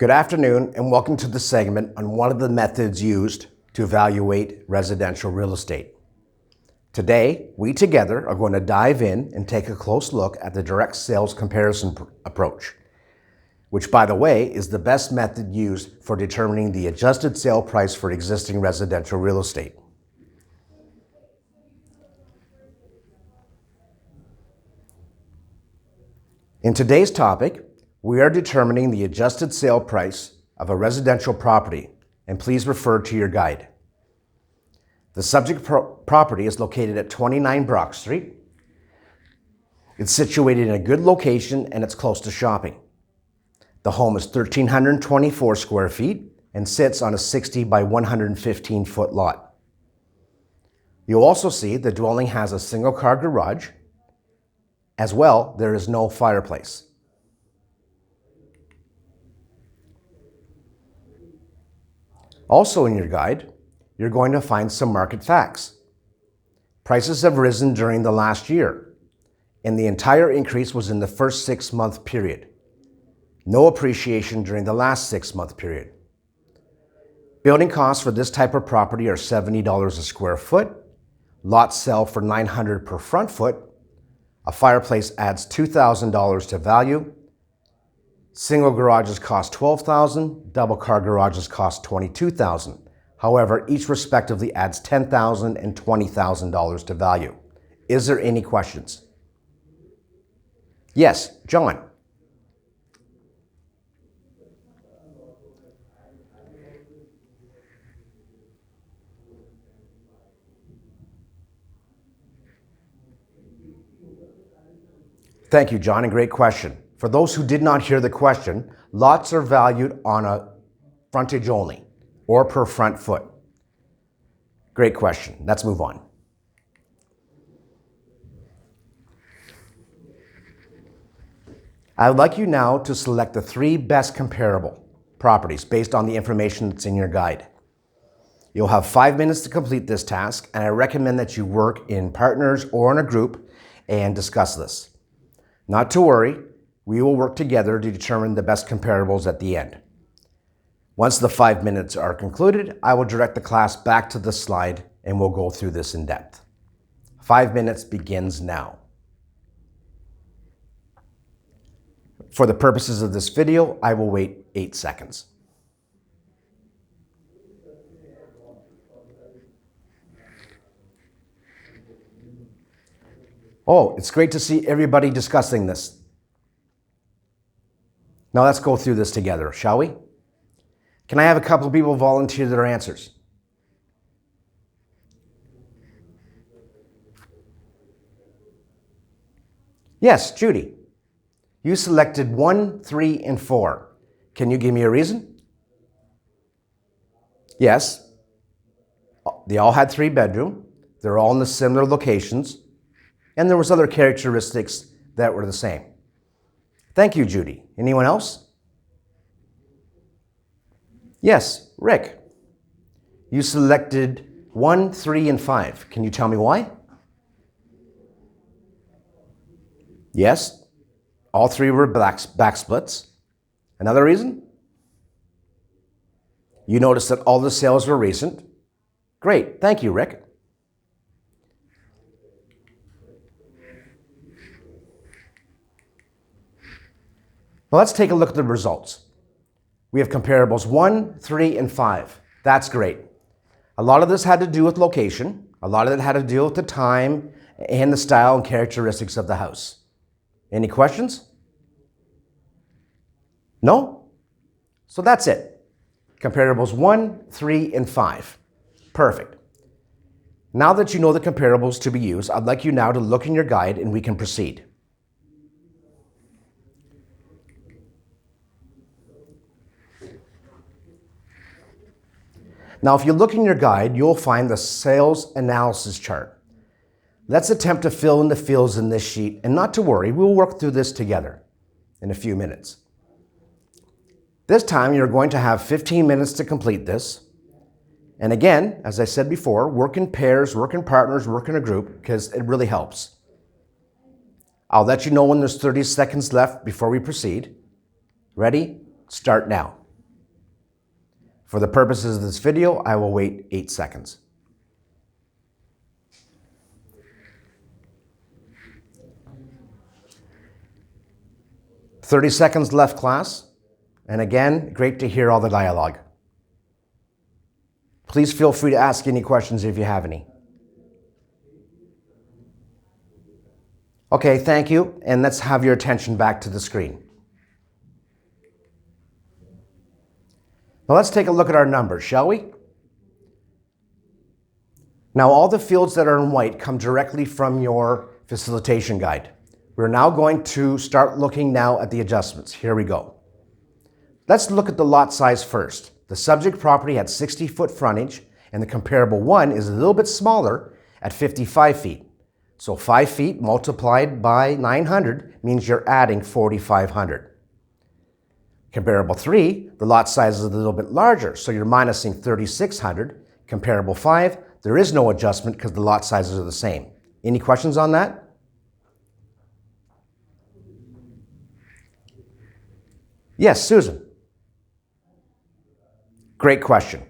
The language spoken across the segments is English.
Good afternoon and welcome to the segment on one of the methods used to evaluate residential real estate. Today, we together are going to dive in and take a close look at the direct sales comparison approach, which, by the way, is the best method used for determining the adjusted sale price for existing residential real estate. In today's topic, we are determining the adjusted sale price of a residential property, and please refer to your guide. The subject property is located at 29 Brock Street. It's situated in a good location and it's close to shopping. The home is 1,324 square feet and sits on a 60 by 115 foot lot. You'll also see the dwelling has a single car garage. As well, there is no fireplace. Also in your guide, you're going to find some market facts. Prices have risen during the last year, and the entire increase was in the first 6-month period. No appreciation during the last 6-month period. Building costs for this type of property are $70 a square foot. Lots sell for $900 per front foot. A fireplace adds $2,000 to value. Single garages cost $12,000, double car garages cost $22,000. However, each respectively adds $10,000 and $20,000 to value. Is there any questions? Yes, John. Thank you, John, and great question. For those who did not hear the question, lots are valued on a frontage only or per front foot. Great question. Let's move on. I would like you now to select the 3 best comparable properties based on the information that's in your guide. You'll have 5 minutes to complete this task, and I recommend that you work in partners or in a group and discuss this. Not to worry. We will work together to determine the best comparables at the end. Once the 5 minutes are concluded, I will direct the class back to the slide and we'll go through this in depth. 5 minutes begins now. For the purposes of this video, I will wait 8 seconds. Oh, it's great to see everybody discussing this. Now let's go through this together, shall we? Can I have a couple of people volunteer their answers? Yes, Judy. You selected 1, 3, and 4. Can you give me a reason? Yes. They all had 3-bedroom. They're all in the similar locations. And there was other characteristics that were the same. Thank you, Judy. Anyone else? Yes, Rick. You selected 1, 3, and 5. Can you tell me why? Yes, all 3 were back splits. Another reason? You noticed that all the sales were recent. Great, thank you, Rick. Now let's take a look at the results. We have comparables 1, 3, and 5. That's great. A lot of this had to do with location. A lot of it had to do with the time and the style and characteristics of the house. Any questions? No? So that's it. Comparables 1, 3, and 5. Perfect. Now that you know the comparables to be used, I'd like you now to look in your guide and we can proceed. Now, if you look in your guide, you'll find the sales analysis chart. Let's attempt to fill in the fields in this sheet, and not to worry, we'll work through this together in a few minutes. This time, you're going to have 15 minutes to complete this. And again, as I said before, work in pairs, work in partners, work in a group, because it really helps. I'll let you know when there's 30 seconds left before we proceed. Ready? Start now. For the purposes of this video, I will wait 8 seconds. "30 seconds left, class. And again, great to hear all the dialogue. Please feel free to ask any questions if you have any. Okay, thank you, and let's have your attention back to the screen. Now let's take a look at our numbers, shall we? Now all the fields that are in white come directly from your facilitation guide. We're now going to start looking now at the adjustments. Here we go. Let's look at the lot size first. The subject property had 60-foot frontage, and the comparable one is a little bit smaller at 55 feet. So 5 feet multiplied by 900 means you're adding 4,500. Comparable 3, the lot size is a little bit larger, so you're minusing 3,600. Comparable 5, there is no adjustment because the lot sizes are the same. Any questions on that? Yes, Susan. Great question.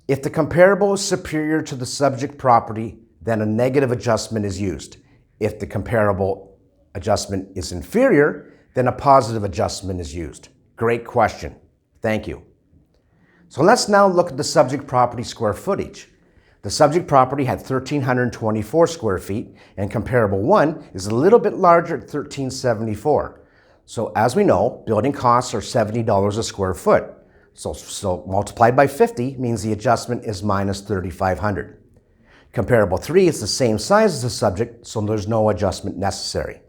If the comparable is superior to the subject property, then a negative adjustment is used. If the comparable adjustment is inferior, then a positive adjustment is used. Great question. Thank you. So let's now look at the subject property square footage. The subject property had 1,324 square feet, and comparable one is a little bit larger at 1,374. So as we know, building costs are $70 a square foot. So multiplied by 50 means the adjustment is minus 3,500. Comparable 3 is the same size as the subject, so there's no adjustment necessary.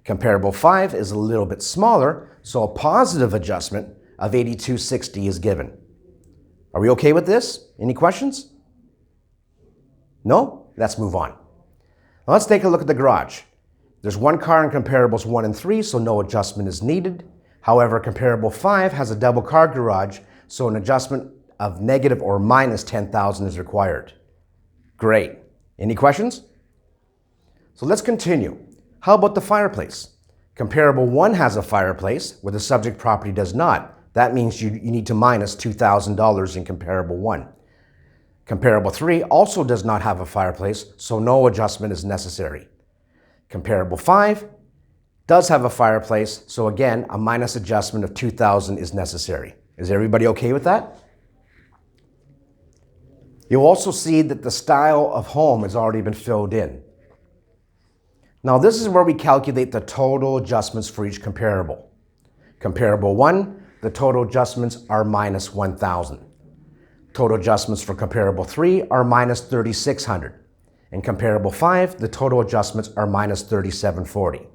Comparable 5 is a little bit smaller, so a positive adjustment of 8,260 is given. Are we okay with this? Any questions? No? Let's move on. Now let's take a look at the garage. There's one car in comparables 1 and 3, so no adjustment is needed. However, comparable 5 has a double car garage, so an adjustment of negative or minus 10,000 is required. Great. Any questions? So let's continue. How about the fireplace? Comparable 1 has a fireplace, where the subject property does not. That means you need to minus $2,000 in comparable 1. Comparable 3 also does not have a fireplace, so no adjustment is necessary. Comparable 5 does have a fireplace, so again, a minus adjustment of $2,000 is necessary. Is everybody okay with that? You'll also see that the style of home has already been filled in. Now this is where we calculate the total adjustments for each comparable. Comparable 1, the total adjustments are minus 1,000. Total adjustments for comparable 3 are minus 3,600. And comparable 5, the total adjustments are minus 3,740.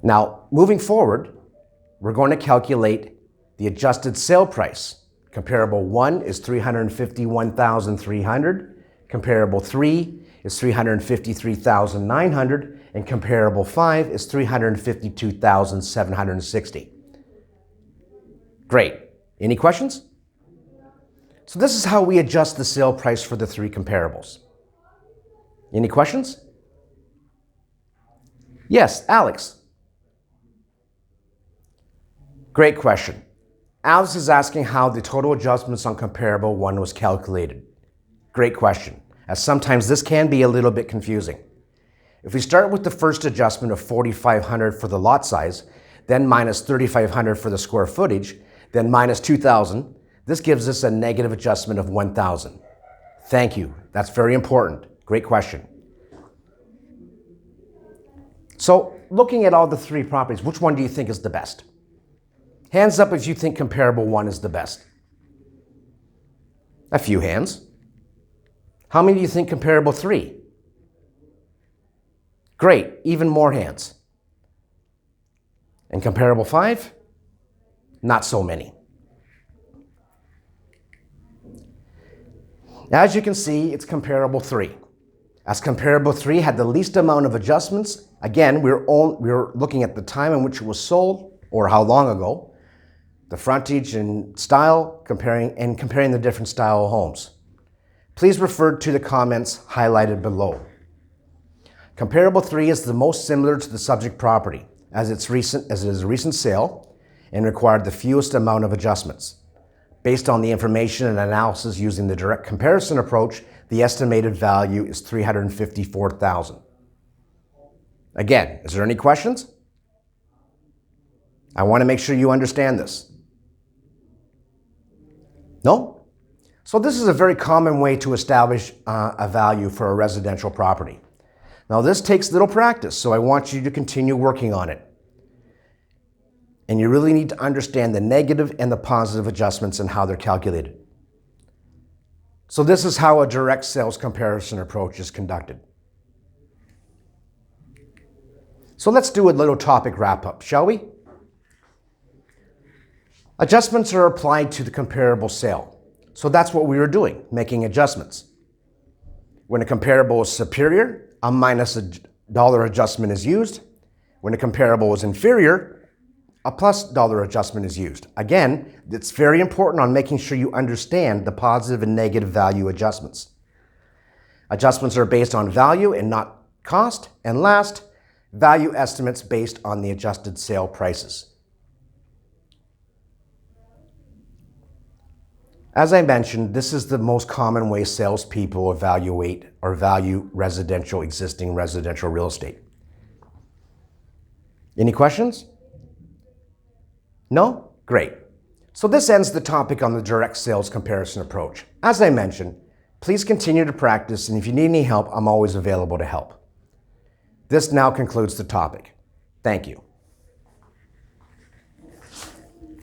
Now, moving forward, we're going to calculate the adjusted sale price. Comparable 1 is $351,300. Comparable 3 is $353,900. And comparable 5 is $352,760. Great. Any questions? So this is how we adjust the sale price for the 3 comparables. Any questions? Yes, Alex. Great question. Alex is asking how the total adjustments on comparable 1 was calculated. Great question, as sometimes this can be a little bit confusing. If we start with the first adjustment of $4,500 for the lot size, then minus $3,500 for the square footage, then minus $2,000, this gives us a negative adjustment of $1,000. Thank you. That's very important. Great question. So, looking at all the 3 properties, which one do you think is the best? Hands up if you think comparable 1 is the best. A few hands. How many do you think comparable 3? Great, even more hands. And comparable 5? Not so many. As you can see, it's comparable 3. As comparable 3 had the least amount of adjustments, again, we're looking at the time in which it was sold or how long ago, the frontage and style, comparing the different style of homes. Please refer to the comments highlighted below. Comparable 3 is the most similar to the subject property as it is a recent sale, and required the fewest amount of adjustments. Based on the information and analysis using the direct comparison approach, the estimated value is $354,000. Again, is there any questions? I want to make sure you understand this. No? So this is a very common way to establish a value for a residential property. Now this takes little practice, so I want you to continue working on it. And you really need to understand the negative and the positive adjustments and how they're calculated. So this is how a direct sales comparison approach is conducted. So let's do a little topic wrap-up, shall we? Adjustments are applied to the comparable sale. So that's what we were doing, making adjustments. When a comparable is superior, a minus $1 adjustment is used. When a comparable is inferior, a plus $1 adjustment is used. Again, it's very important on making sure you understand the positive and negative value adjustments. Adjustments are based on value and not cost. And last, value estimates based on the adjusted sale prices. As I mentioned, this is the most common way salespeople evaluate or value existing residential real estate. Any questions? No? Great. So this ends the topic on the direct sales comparison approach. As I mentioned, please continue to practice, and if you need any help, I'm always available to help. This now concludes the topic. Thank you.